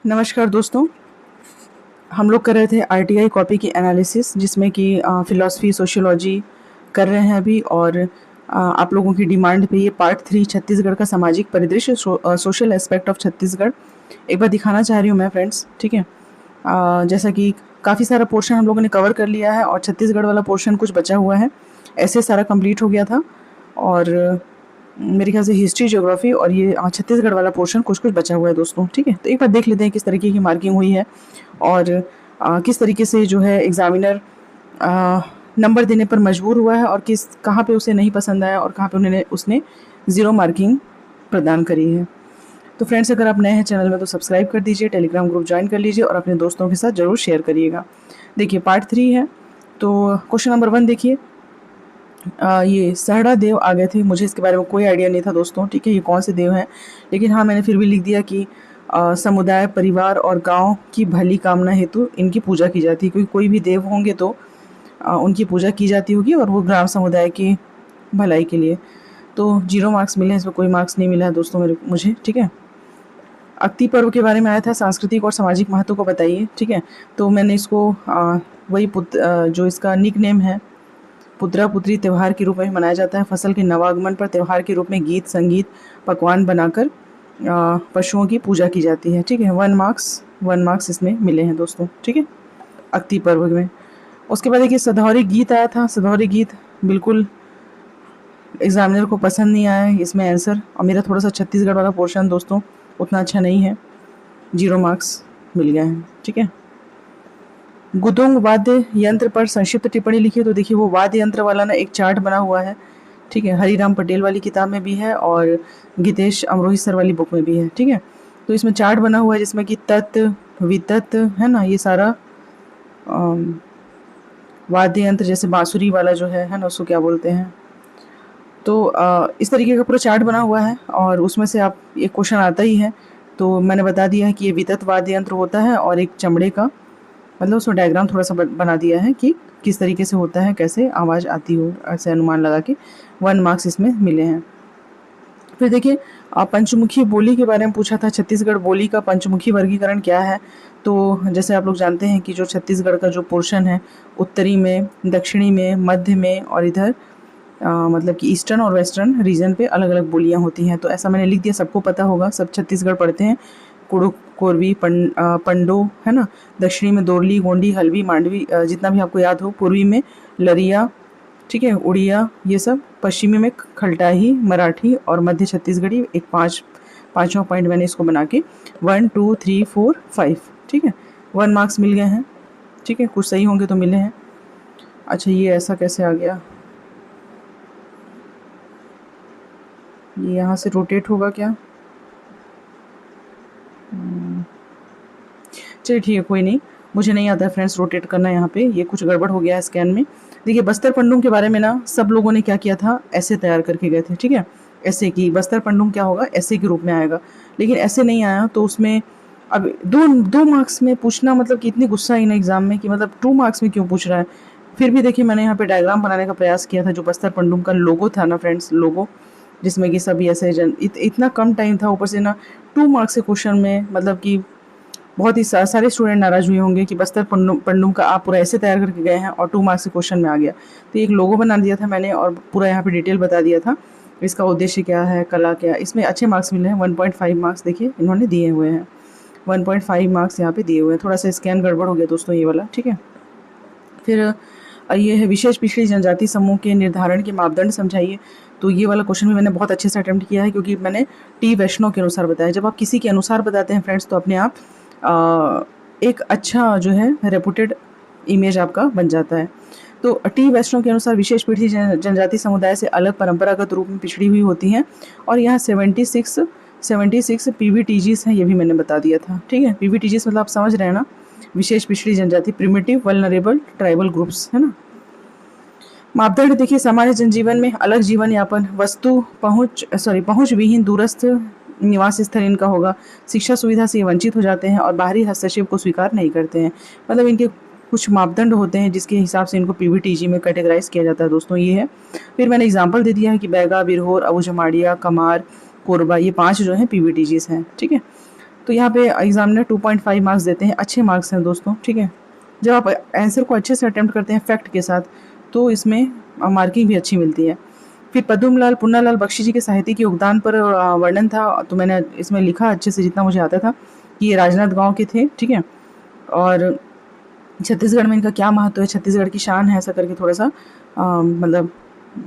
नमस्कार दोस्तों। हम लोग कर रहे थे आरटीआई कॉपी की एनालिसिस, जिसमें कि फ़िलॉसफ़ी सोशियोलॉजी कर रहे हैं अभी। और आप लोगों की डिमांड पे ये पार्ट 3 छत्तीसगढ़ का सामाजिक परिदृश्य, सोशल एस्पेक्ट ऑफ छत्तीसगढ़ एक बार दिखाना चाह रही हूँ मैं फ्रेंड्स। ठीक है। जैसा कि काफ़ी सारा पोर्शन हम लोगों ने कवर कर लिया है और छत्तीसगढ़ वाला पोर्शन कुछ बचा हुआ है। ऐसे सारा कंप्लीट हो गया था और मेरे ख्याल से हिस्ट्री, ज्योग्राफी और ये छत्तीसगढ़ वाला पोर्शन कुछ कुछ बचा हुआ है दोस्तों। ठीक है, तो एक बार देख लेते हैं किस तरीके की मार्किंग हुई है और किस तरीके से जो है एग्ज़ामिनर नंबर देने पर मजबूर हुआ है और किस कहाँ पे उसे नहीं पसंद आया और कहाँ पे उसने ज़ीरो मार्किंग प्रदान करी है। तो फ्रेंड्स, अगर आप नए हैं चैनल में तो सब्सक्राइब कर दीजिए, टेलीग्राम ग्रुप ज्वाइन कर लीजिए और अपने दोस्तों के साथ ज़रूर शेयर करिएगा। देखिए पार्ट 3 है, तो क्वेश्चन नंबर 1 देखिए। ये सहड़ा देव आ गए थे, मुझे इसके बारे में कोई आइडिया नहीं था दोस्तों। ठीक है, ये कौन से देव हैं, लेकिन हाँ मैंने फिर भी लिख दिया कि समुदाय, परिवार और गांव की भली कामना हेतु इनकी पूजा की जाती है, क्योंकि कोई भी देव होंगे तो उनकी पूजा की जाती होगी और वो ग्राम समुदाय की भलाई के लिए। तो 0 मार्क्स मिले, इसमें कोई मार्क्स नहीं मिला है दोस्तों मुझे। ठीक है। अक्ति पर्व के बारे में आया था, सांस्कृतिक और सामाजिक महत्व को बताइए। ठीक है, तो मैंने इसको वही जो इसका निक नेम है, पुत्रा पुत्री त्यौहार के रूप में मनाया जाता है। फसल के नवागमन पर त्यौहार के रूप में गीत संगीत पकवान बनाकर पशुओं की पूजा की जाती है। ठीक है, 1 मार्क्स इसमें मिले हैं दोस्तों। ठीक है, अक्ति पर्व में। उसके बाद देखिए सधौरी गीत आया था। सधौरी गीत बिल्कुल एग्जामिनर को पसंद नहीं आया है इसमें आंसर, और मेरा थोड़ा सा छत्तीसगढ़ वाला पोर्शन दोस्तों उतना अच्छा नहीं है, 0 मार्क्स मिल गए हैं। ठीक है। गुदुंग वाद्य यंत्र पर संक्षिप्त टिप्पणी लिखी। तो देखिए वो वाद्य यंत्र वाला ना एक चार्ट बना हुआ है। ठीक है, हरिराम पटेल वाली किताब में भी है और गीतेश अमरोही सर वाली बुक में भी है। ठीक है, तो इसमें चार्ट बना हुआ है जिसमें कि तत् वितत है ना, ये सारा वाद्य यंत्र, जैसे बांसुरी वाला जो है ना, उसको क्या बोलते हैं। तो इस तरीके का पूरा चार्ट बना हुआ है और उसमें से आप एक क्वेश्चन आता ही है। तो मैंने बता दिया है कि ये वितत वाद्य यंत्र होता है और एक चमड़े का, मतलब उसमें डायग्राम थोड़ा सा बना दिया है कि किस तरीके से होता है, कैसे आवाज़ आती हो, ऐसे अनुमान लगा के 1 मार्क्स इसमें मिले हैं। फिर देखिए पंचमुखी बोली के बारे में पूछा था। छत्तीसगढ़ बोली का पंचमुखी वर्गीकरण क्या है। तो जैसे आप लोग जानते हैं कि जो छत्तीसगढ़ का जो पोर्शन है, उत्तरी में, दक्षिणी में, मध्य में और इधर मतलब कि ईस्टर्न और वेस्टर्न रीजन पे अलग अलग बोलियां होती हैं। तो ऐसा मैंने लिख दिया, सबको पता होगा, सब छत्तीसगढ़ पढ़ते हैं। कुड़ुक, कोरवी, पंडो है ना। दक्षिणी में दोरली, गोंडी, हल्बी, मांडवी, जितना भी आपको याद हो। पूर्वी में लरिया, ठीक है, उड़िया, ये सब। पश्चिमी में खलटाही, मराठी और मध्य छत्तीसगढ़ी। एक पाँचवा पॉइंट मैंने इसको बना के 1 2 3 4 5। ठीक है, 1 मार्क्स मिल गए हैं। ठीक है, कुछ सही होंगे तो मिले हैं। अच्छा, ये ऐसा कैसे आ गया, ये यहाँ से रोटेट होगा क्या। चलिए ठीक है, कोई नहीं, मुझे नहीं आता है फ्रेंड्स रोटेट करना। यहाँ पे ये कुछ गड़बड़ हो गया है स्कैन में। देखिए बस्तर पंडुम के बारे में ना सब लोगों ने क्या किया था, ऐसे तैयार करके गए थे। ठीक है, ऐसे की बस्तर पंडुम क्या होगा, ऐसे के रूप में आएगा, लेकिन ऐसे नहीं आया। तो उसमें अब दो मार्क्स में पूछना, मतलब कि इतनी गुस्सा ही ना एग्जाम में कि मतलब 2 मार्क्स में क्यों पूछ रहा है। फिर भी देखिए मैंने यहाँ पे डायग्राम बनाने का प्रयास किया था, जो बस्तर पंडुम का लोगो था ना फ्रेंड्स, लोगो, जिसमें कि सभी ऐसे इतना कम टाइम था, ऊपर से ना 2 मार्क्स के क्वेश्चन में, मतलब कि बहुत ही सारे स्टूडेंट नाराज हुए होंगे कि बस्तर पंडुम का आप पूरा ऐसे तैयार करके गए हैं और 2 मार्क्स के क्वेश्चन में आ गया। तो एक लोगो बना दिया था मैंने और पूरा यहाँ पे डिटेल बता दिया था, इसका उद्देश्य क्या है, कला क्या। इसमें अच्छे मार्क्स मिले हैं, 1.5 मार्क्स देखिए इन्होंने दिए हुए हैं, 1.5 मार्क्स यहाँ पे दिए हुए हैं। थोड़ा सा स्कैन गड़बड़ हो गया दोस्तों ये वाला। ठीक है, फिर ये है विशेष पिछड़ी जनजाति समूह के निर्धारण के मापदंड समझाइए। तो ये वाला क्वेश्चन भी मैंने बहुत अच्छे से अटेम्प्ट किया है, क्योंकि मैंने टी वैष्णव के अनुसार बताया। जब आप किसी के अनुसार बताते हैं फ्रेंड्स, तो अपने आप एक अच्छा जो है रेपुटेड इमेज आपका बन जाता है। तो टी वैष्णव के अनुसार विशेष पिछड़ी जनजाति समुदाय से अलग परंपरागत रूप में पिछड़ी हुई होती हैं और यहाँ 76 PVTGs हैं, ये भी मैंने बता दिया था। ठीक है, PVTGs मतलब आप समझ रहे हैं ना, विशेष पिछड़ी जनजाति, प्रिमिटिव वल्नरेबल ट्राइबल ग्रुप्स, है ना। मापदंड देखिए, सामान्य जनजीवन में अलग जीवन यापन, वस्तु पहुंच विहीन दूरस्थ निवास स्थल इनका होगा, शिक्षा सुविधा से ये वंचित हो जाते हैं और बाहरी हस्तक्षेप को स्वीकार नहीं करते हैं। मतलब इनके कुछ मापदंड होते हैं जिसके हिसाब से इनको PVTG में कैटेगराइज किया जाता है दोस्तों, ये है। फिर मैंने एग्जाम्पल दे दिया है कि बैगा, बिरहोर, अबूझमाड़िया, कमार, कोरबा, ये 5 जो हैं PVTGs हैं। ठीक है, तो यहाँ पे एग्जामिनर 2.5 मार्क्स देते हैं, अच्छे मार्क्स हैं दोस्तों, ठीक है। जब आप आंसर को अच्छे से अटेम्प्ट करते हैं फैक्ट के साथ तो इसमें मार्किंग भी अच्छी मिलती है। फिर पद्मलाल पुन्नालाल बख्शी जी के साहित्य के योगदान पर वर्णन था, तो मैंने इसमें लिखा अच्छे से जितना मुझे आता था कि ये राजनांद गांव के थे, ठीक है। और छत्तीसगढ़ में इनका क्या महत्व है, छत्तीसगढ़ की शान है, ऐसा करके थोड़ा सा मतलब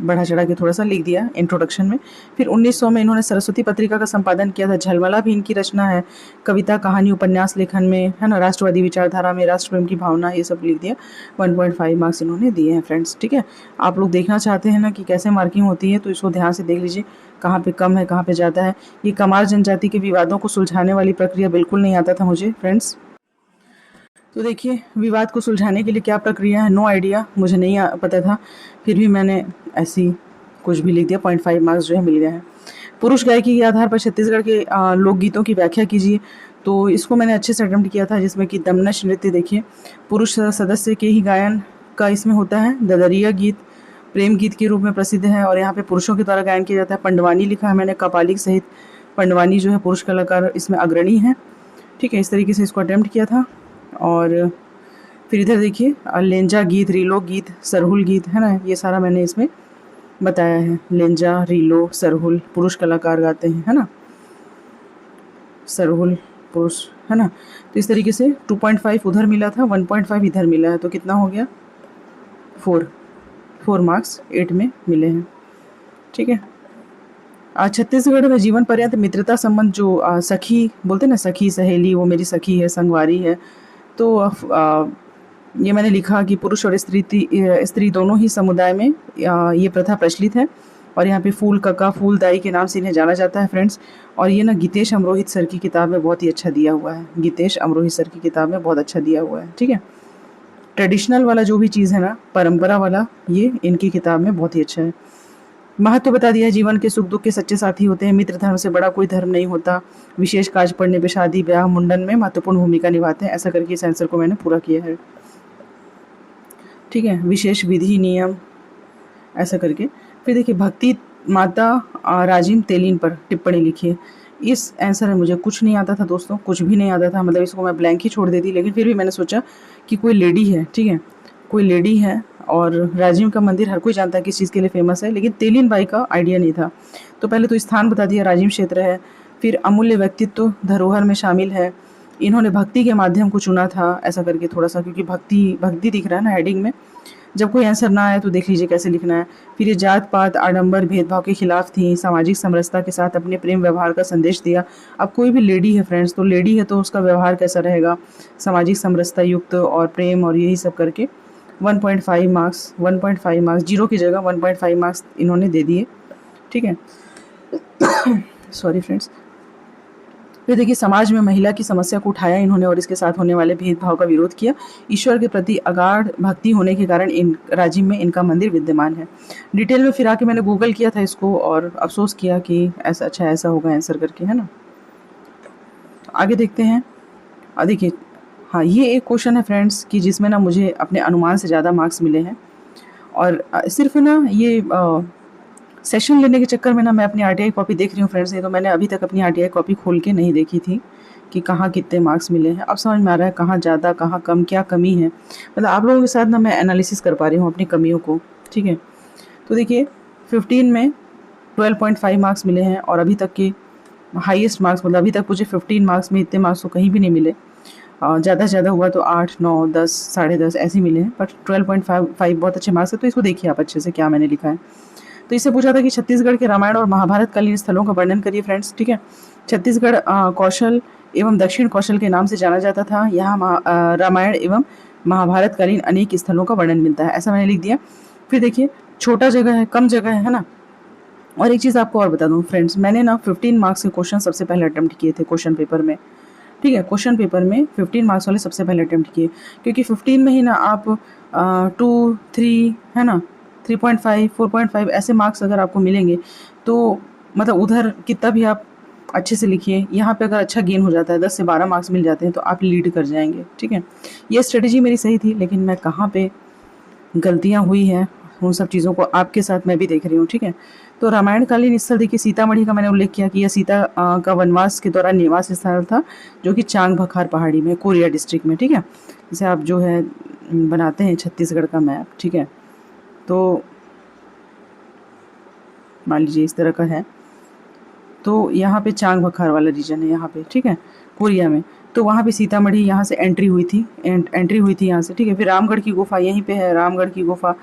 बढ़ा चढ़ा के थोड़ा सा लिख दिया इंट्रोडक्शन में। फिर 1900 में इन्होंने सरस्वती पत्रिका का संपादन किया था, झलमला भी इनकी रचना है, कविता कहानी उपन्यास लेखन में, है ना, राष्ट्रवादी विचारधारा में, राष्ट्र प्रेम की भावना, ये सब लिख दिया। 1.5 मार्क्स इन्होंने दिए हैं फ्रेंड्स, ठीक है। आप लोग देखना चाहते हैं ना कि कैसे मार्किंग होती है, तो इसको ध्यान से देख लीजिए कहाँ पे कम है कहाँ पे ज़्यादा है। ये कमार जनजाति के विवादों को सुलझाने वाली प्रक्रिया बिल्कुल नहीं आता था मुझे फ्रेंड्स। तो देखिए विवाद को सुलझाने के लिए क्या प्रक्रिया है, नो आइडिया, मुझे नहीं पता था, फिर भी मैंने ऐसी कुछ भी लिख दिया। 0.5 मार्क्स जो है मिल गया है। पुरुष गायकी के आधार पर छत्तीसगढ़ के लोकगीतों की व्याख्या कीजिए, तो इसको मैंने अच्छे से अटेम्प्ट किया था, जिसमें कि दमनश नृत्य देखिए पुरुष सदस्य के ही गायन का इसमें होता है। ददरिया गीत प्रेम गीत के रूप में प्रसिद्ध है और यहाँ पे पुरुषों के द्वारा गायन किया जाता है। पंडवानी लिखा है मैंने, कपालिक सहित पंडवानी जो है पुरुष कलाकार इसमें अग्रणी है, ठीक है। इस तरीके से इसको अटेम्प्ट किया था। और फिर इधर देखिए लेंजा गीत, रीलो गीत, सरहुल गीत, है ना, ये सारा मैंने इसमें बताया है। लेंजा, रीलो, सरहुल पुरुष कलाकार गाते हैं, है ना, सरहुल पुरुष, है ना। तो इस तरीके से 2.5 उधर मिला था, 1.5 इधर मिला है, तो कितना हो गया 4 मार्क्स 8 में मिले हैं, ठीक है। छत्तीसगढ़ में जीवन पर्यंत मित्रता संबंध जो सखी बोलते हैं ना, सखी सहेली, वो मेरी सखी है, संगवारी है, तो ये मैंने लिखा कि पुरुष और स्त्री दोनों ही समुदाय में ये प्रथा प्रचलित है। और यहाँ पे फूल कक्का फूलदाई के नाम से इन्हें जाना जाता है फ्रेंड्स। और ये ना गीतेश अमरोहित सर की किताब में बहुत ही अच्छा दिया हुआ है, गीतेश अमरोहित सर की किताब में बहुत अच्छा दिया हुआ है, ठीक है। ट्रेडिशनल वाला जो भी चीज़ है ना, परंपरा वाला, ये इनकी किताब में बहुत ही अच्छा है। महत्व बता दिया है, जीवन के सुख दुख के सच्चे साथी होते हैं, मित्र धर्म से बड़ा कोई धर्म नहीं होता, विशेष कार्य पड़ने पे शादी ब्याह मुंडन में महत्वपूर्ण भूमिका निभाते हैं, ऐसा करके इस आंसर को मैंने पूरा किया है, ठीक है। विशेष विधि नियम ऐसा करके। फिर देखिए भक्ति माता राजिम तेलीन पर टिप्पणी लिखिए। इस आंसर में मुझे कुछ नहीं आता था दोस्तों, कुछ भी नहीं आता था, मतलब इसको मैं ब्लैंक ही छोड़ देती, लेकिन फिर भी मैंने सोचा कि कोई लेडी है, ठीक है, कोई लेडी है, और राजिम का मंदिर हर कोई जानता है किस चीज़ के लिए फेमस है, लेकिन तेलीन बाई का आइडिया नहीं था। तो पहले तो स्थान बता दिया, राजिम क्षेत्र है। फिर अमूल्य व्यक्तित्व धरोहर में शामिल है, इन्होंने भक्ति के माध्यम को चुना था, ऐसा करके थोड़ा सा, क्योंकि भक्ति दिख रहा है ना हेडिंग में। जब कोई आंसर ना आए तो देख लीजिए कैसे लिखना है। फिर ये जात पात आडंबर भेदभाव के खिलाफ थी, सामाजिक समरसता के साथ अपने प्रेम व्यवहार का संदेश दिया। अब कोई भी लेडी है फ्रेंड्स, तो लेडी है तो उसका व्यवहार कैसा रहेगा, सामाजिक समरसता युक्त और प्रेम और यही सब करके 1.5 मार्क्स 1.5 मार्क्स, जीरो की जगह 1.5 मार्क्स इन्होंने दे दिए, ठीक है। Sorry friends. फिर देखिए समाज में महिला की समस्या को उठाया इन्होंने और इसके साथ होने वाले भेदभाव का विरोध किया। ईश्वर के प्रति अगाध भक्ति होने के कारण इन राजिम में इनका मंदिर विद्यमान है। डिटेल में फिर आके मैंने गूगल किया था इसको और अफसोस किया कि ऐसा अच्छा ऐसा होगा आंसर करके, है ना। आगे देखते हैं। देखिए हाँ, ये एक क्वेश्चन है फ्रेंड्स कि जिसमें ना मुझे अपने अनुमान से ज़्यादा मार्क्स मिले हैं, और सिर्फ ना ये सेशन लेने के चक्कर में ना मैं अपनी आरटीआई कॉपी देख रही हूँ फ्रेंड्स, नहीं तो मैंने अभी तक अपनी आरटीआई कॉपी खोल के नहीं देखी थी कि कहाँ कितने मार्क्स मिले हैं। अब समझ में आ रहा है कहाँ ज़्यादा कहाँ कम, क्या कमी है, मतलब आप लोगों के साथ ना मैं एनालिसिस कर पा रही हूँ अपनी कमियों को, ठीक है। तो देखिए 15 में 12.5 मार्क्स मिले हैं और अभी तक के हाईएस्ट मार्क्स, मतलब अभी तक मुझे 15 मार्क्स में इतने मार्क्स तो कहीं भी नहीं मिले। ज़्यादा से ज़्यादा हुआ तो 8, 9, 10, 10.5 ऐसे मिले हैं, बट 12.5 बहुत अच्छे मार्क्स है। तो इसको देखिए आप अच्छे से क्या मैंने लिखा है। तो इससे पूछा था कि छत्तीसगढ़ के रामायण और महाभारत कालीन स्थलों का वर्णन करिए फ्रेंड्स, ठीक है। छत्तीसगढ़ कौशल एवं दक्षिण कौशल के नाम से जाना जाता था। यहाँ रामायण एवं महाभारत कालीन अनेक स्थलों का वर्णन मिलता है, ऐसा मैंने लिख दिया। फिर देखिए छोटा जगह है, कम जगह है ना। और एक चीज़ आपको और बता दूँ फ्रेंड्स, मैंने ना 15 मार्क्स के क्वेश्चन सबसे पहले अटेम्प्ट किए थे क्वेश्चन पेपर में, ठीक है। क्वेश्चन पेपर में 15 मार्क्स वाले सबसे पहले अटेम्प्ट किए, क्योंकि 15 में ही ना आप 2, 3, है ना, 3.5, 4.5 ऐसे मार्क्स अगर आपको मिलेंगे तो मतलब उधर कितना भी आप अच्छे से लिखिए, यहाँ पे अगर अच्छा गेन हो जाता है 10 से 12 मार्क्स मिल जाते हैं तो आप लीड कर जाएंगे, ठीक है। ये स्ट्रेटजी मेरी सही थी, लेकिन मैं कहाँ पे गलतियाँ हुई हैं उन सब चीज़ों को आपके साथ मैं भी देख रही हूँ, ठीक है। तो रामायणकालीन स्थल देखिए सीतामढ़ी का मैंने उल्लेख किया कि यह सीता का वनवास के दौरान निवास स्थल था, जो कि चांग बखार पहाड़ी में, कोरिया डिस्ट्रिक्ट में, ठीक है। जैसे आप जो है बनाते हैं छत्तीसगढ़ का मैप, ठीक है, तो मान लीजिए इस तरह का है। तो यहाँ पे चांग बखार वाला रीजन है यहाँ पे, ठीक है, कोरिया में। तो वहाँ पे सीतामढ़ी यहाँ से एंट्री हुई थी, एंट्री हुई थी यहाँ से, ठीक है। फिर रामगढ़ की गुफा यहीं पे है, रामगढ़ की गुफा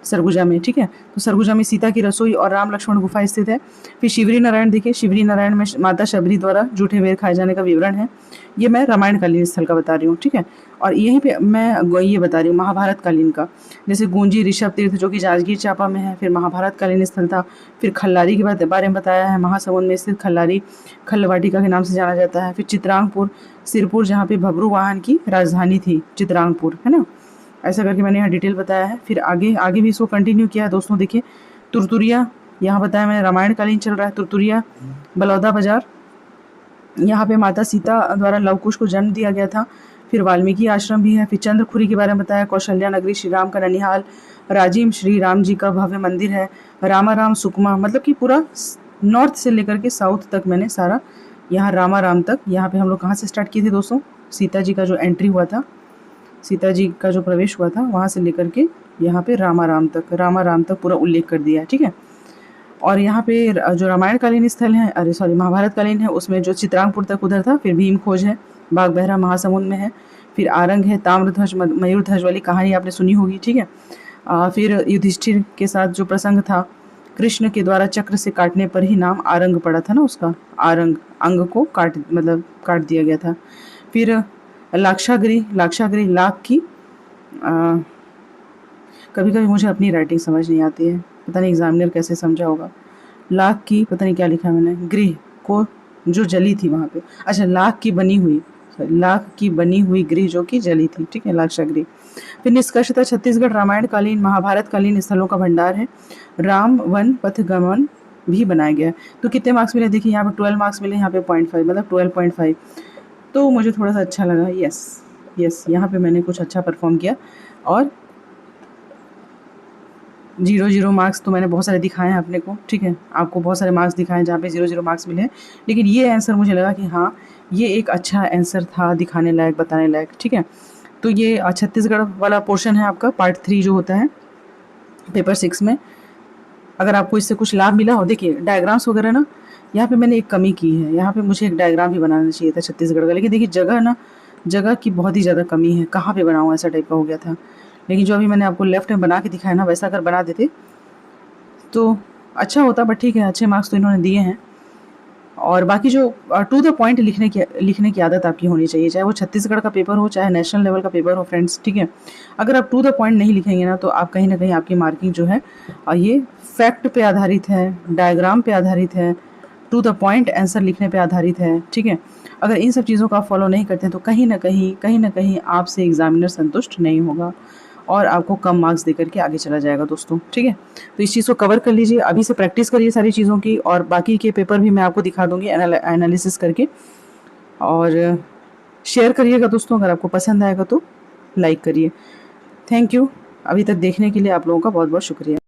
सरगुजा में, ठीक है। तो सरगुजा में सीता की रसोई और राम लक्ष्मण गुफा स्थित है। फिर शिवरी नारायण देखिए, शिवरी नारायण में माता शबरी द्वारा जूठे बेर खाए जाने का विवरण है। ये मैं रामायणकालीन स्थल का बता रही हूँ, ठीक है। और यहीं पे मैं ये बता रही हूँ महाभारत कालीन का, जैसे गूंजी ऋषभ तीर्थ जो कि जांजगीर चांपा में है, फिर महाभारत कालीन स्थल था। फिर खल्लारी के बारे में बताया है, महासमुंद में स्थित खल्लारी खल्लवाटिका के नाम से जाना जाता है। फिर चित्रांगपुर सिरपुर, जहाँ पे भबरू वाहन की राजधानी थी, चित्रांगपुर, है ना। ऐसा करके मैंने यहाँ डिटेल बताया है। फिर आगे आगे भी इसको कंटिन्यू किया है दोस्तों। देखिए तुरतुरिया, यहाँ बताया मैंने रामायणकालीन चल रहा है। तुरतुरिया बलौदा बाजार, यहाँ पे माता सीता द्वारा लवकुश को जन्म दिया गया था। फिर वाल्मीकि आश्रम भी है। फिर चंद्रखुरी के बारे में बताया, कौशल्या नगरी, श्री राम का ननिहाल, राजिम श्री राम जी का भव्य मंदिर है, रामाराम सुकमा, मतलब कि पूरा नॉर्थ से लेकर के साउथ तक मैंने सारा यहाँ रामाराम तक। यहाँ पे हम लोग कहाँ से स्टार्ट किए थे दोस्तों, सीता जी का जो एंट्री हुआ था, सीता जी का जो प्रवेश हुआ था, वहाँ से लेकर के यहाँ पे रामाराम तक पूरा उल्लेख कर दिया है, ठीक है। और यहाँ पे जो रामायणकालीन स्थल है, अरे सॉरी महाभारतकालीन है, उसमें जो चित्रांगपुर तक उधर था। फिर भीम खोज है, बाग बहरा महासमुंद में है। फिर आरंग है, ताम्रध्वज मयूर ध्वज वाली कहानी आपने सुनी होगी, ठीक है। फिर युधिष्ठिर के साथ जो प्रसंग था, कृष्ण के द्वारा चक्र से काटने पर ही नाम आरंग पड़ा था ना उसका, आरंग, अंग को काट दिया गया था। फिर लाक्षागृह लाख की, कभी कभी मुझे अपनी राइटिंग समझ नहीं आती है, पता नहीं एग्जामिनर कैसे समझा होगा। लाख की पता नहीं क्या लिखा है मैंने, गृह को जो जली थी वहाँ पे, अच्छा लाख की बनी हुई गृह जो कि जली थी, ठीक है, लाक्षागृह। फिर निष्कर्षतः छत्तीसगढ़ रामायणकालीन महाभारतकालीन स्थलों का भंडार है। राम वन पथगमन भी बनाया गया है। तो कितने मार्क्स मिले देखिए, यहाँ पे 12 मार्क्स मिले, यहाँ पे 0.5 मतलब 12.5। तो मुझे थोड़ा सा अच्छा लगा, यस यहाँ पे मैंने कुछ अच्छा परफॉर्म किया। और 0 मार्क्स तो मैंने बहुत सारे दिखाए हैं अपने को, ठीक है, आपको बहुत सारे मार्क्स दिखाए हैं जहाँ पे 0 मार्क्स मिले हैं। लेकिन ये आंसर मुझे लगा कि हाँ ये एक अच्छा आंसर था, दिखाने लायक, बताने लायक, ठीक है। तो ये छत्तीसगढ़ वाला पोर्शन है आपका, पार्ट 3 जो होता है पेपर 6 में। अगर आपको इससे कुछ लाभ मिला हो, देखिए डायग्राम्स वगैरह ना, यहाँ पे मैंने एक कमी की है, यहाँ पे मुझे एक डायग्राम भी बनाना चाहिए था छत्तीसगढ़ का, लेकिन देखिए जगह की बहुत ही ज़्यादा कमी है, कहाँ पे बनाऊँ ऐसा टाइप का हो गया था। लेकिन जो अभी मैंने आपको लेफ्ट में बना के दिखाया ना, वैसा अगर बना देते तो अच्छा होता, बट ठीक है, अच्छे मार्क्स तो इन्होंने दिए हैं। और बाकी जो टू द पॉइंट लिखने की आदत आपकी होनी चाहिए, चाहे वो छत्तीसगढ़ का पेपर हो, चाहे नेशनल लेवल का पेपर हो फ्रेंड्स, ठीक है। अगर आप टू द पॉइंट नहीं लिखेंगे ना, तो आप कहीं ना कहीं आपकी मार्किंग जो है ये फैक्ट पे आधारित है, डायग्राम पे आधारित है, टू द पॉइंट आंसर लिखने पे आधारित है, ठीक है। अगर इन सब चीज़ों का आप फॉलो नहीं करते हैं तो कहीं ना कहीं आपसे एग्जामिनर संतुष्ट नहीं होगा और आपको कम मार्क्स देकर के आगे चला जाएगा दोस्तों, ठीक है। तो इस चीज़ को कवर कर लीजिए, अभी से प्रैक्टिस करिए सारी चीज़ों की, और बाकी के पेपर भी मैं आपको दिखा दूँगी एनालिसिस करके। और शेयर करिएगा दोस्तों, अगर आपको पसंद आएगा तो लाइक करिए। थैंक यू, अभी तक देखने के लिए आप लोगों का बहुत बहुत शुक्रिया।